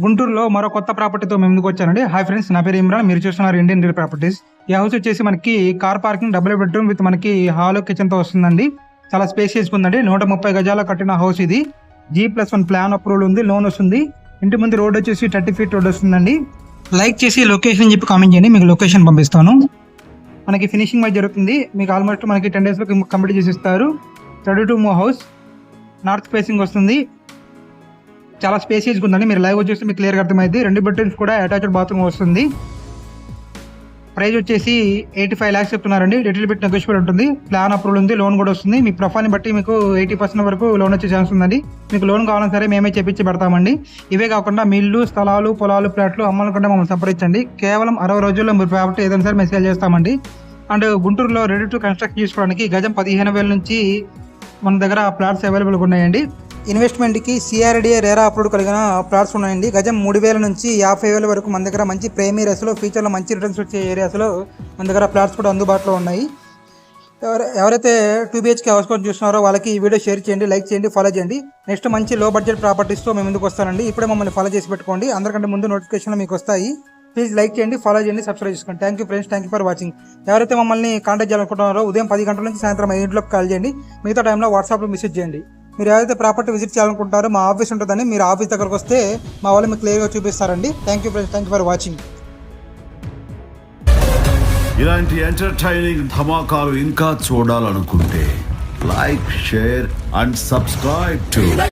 గుంటూరులో మరో కొత్త ప్రాపర్టీతో మేము ముందుకు వచ్చానండి. హాయ్ ఫ్రెండ్స్, నా పేరు ఇమ్రాన్. మీరు చూస్తున్నారు ఇండియన్ రియల్ ప్రాపర్టీస్. ఈ హౌస్ వచ్చేసి మనకి car parking, double bedroom with మనకి హాల్ కిచెన్ తో వస్తుందండి. చాలా స్పేసియస్ ఉందండి. 130 గజాల కట్టిన హౌస్ ఇది. G+1 ప్లాన్ అప్రూవల్ ఉంది, లోన్ వస్తుంది. ఇంటి ముందు రోడ్ వచ్చేసి 30 ఫీట్ రోడ్ వస్తుందండి. లైక్ చేసి లొకేషన్ చెప్పి కామెంట్ చేయండి, మీకు లొకేషన్ పంపిస్తాను. మనకి ఫినిషింగ్ వర్క్ జరుగుతుంది. మీకు ఆల్మోస్ట్ మనకి 10 days లో కంప్లీట్ చేసి ఇస్తారు. 32 మూవ్ హౌస్, నార్త్ ఫేసింగ్ వస్తుంది. చాలా స్పేసియస్గా ఉందండి. మీరు లైవ్ వచ్చేసి మీకు క్లియర్గా అర్థమైంది. 2 బెడ్రూమ్స్ కూడా అటాచ్డ్ బాత్రూమ్ వస్తుంది. ప్రైస్ వచ్చేసి 85 lakhs చెప్తున్నారండి. లిటిల్ బిట్ నెగోషియబుల్ ఉంటుంది. ప్లాన్ అప్రూవల్ ఉంది, లోన్ కూడా వస్తుంది. మీ ప్రొఫైల్ని బట్టి మీకు 80% వరకు లోన్ వచ్చే ఛాన్స్ ఉందండి. మీకు లోన్ కావాలన్నా సరే మేమే చేపించి పెడతామండి. ఇవే కాకుండా మీ ఇల్లు, స్థలాలు, పొలాలు, ప్లాట్లు అమ్మాలనుకుంటే మమ్మల్ని సంప్రదించండి. కేవలం 60 రోజుల్లో మీరు ప్రాపర్టీ ఏదైనా సరే మెసేజ్ చేస్తామండి. అండ్ గుంటూరులో రెడీ టు కన్స్ట్రక్ట్ చేసుకోవడానికి గజం 15,000 నుంచి మన దగ్గర ప్లాట్స్ అవైలబుల్గా ఉన్నాయండి. ఇన్వెస్ట్మెంట్కి CRDA రేరా అప్రూవ్ కలిగిన ప్లాట్స్ ఉన్నాయండి. గజం 3,000 నుంచి 50,000 వరకు మన దగ్గర మంచి ప్రైమ్ ఏరియాస్లో, ఫ్యూచర్లో మంచి రిటర్న్స్ వచ్చే ఏరియాస్లో మన దగ్గర ప్లాట్స్ కూడా అందుబాటులో ఉన్నాయి. ఎవరైతే 2 BHK హౌస్ కోసం చూస్తున్నారో వాళ్ళకి ఈ వీడియో షేర్ చేయండి, లైక్ చేయండి, ఫాలో చేయండి. నెక్స్ట్ మంచి లో బడ్జెట్ ప్రాపర్టీస్తో మేము ముందుకు వస్తానండి. ఇప్పుడే మమ్మల్ని ఫాలో చేసి పెట్టుకోండి. అందరికంటే ముందు నోటిఫికేషన్లు మీకు వస్తాయి. ప్లీజ్ లైక్ చేయండి, ఫాలో చేయండి, సబ్స్క్రైబ్ చేసుకోండి. Thank you friends, thank you for watching. ఎవరైతే మమ్మల్ని కాంటాక్ట్ చేయాలనుకుంటున్నారో ఉదయం 10 గంటల నుంచి సాయంత్రం 5 కాల్ చేయండి. మిగతా టైంలో వాట్సాప్లో మెసేజ్ చేయండి. మీరు ఏదైతే ప్రాపర్టీ విజిట్ చేయాలనుకుంటారో మా ఆఫీస్ ఉంటుందని, మీరు ఆఫీస్ దగ్గరకు వస్తే మా వాళ్ళు మీకు క్లియర్గా చూపిస్తారండి. Thank you friends, thank you for watching. ఇలాంటి ఎంటర్టైనింగ్ ధమాకాలు ఇంకా చూడాలనుకుంటే like, share and subscribe to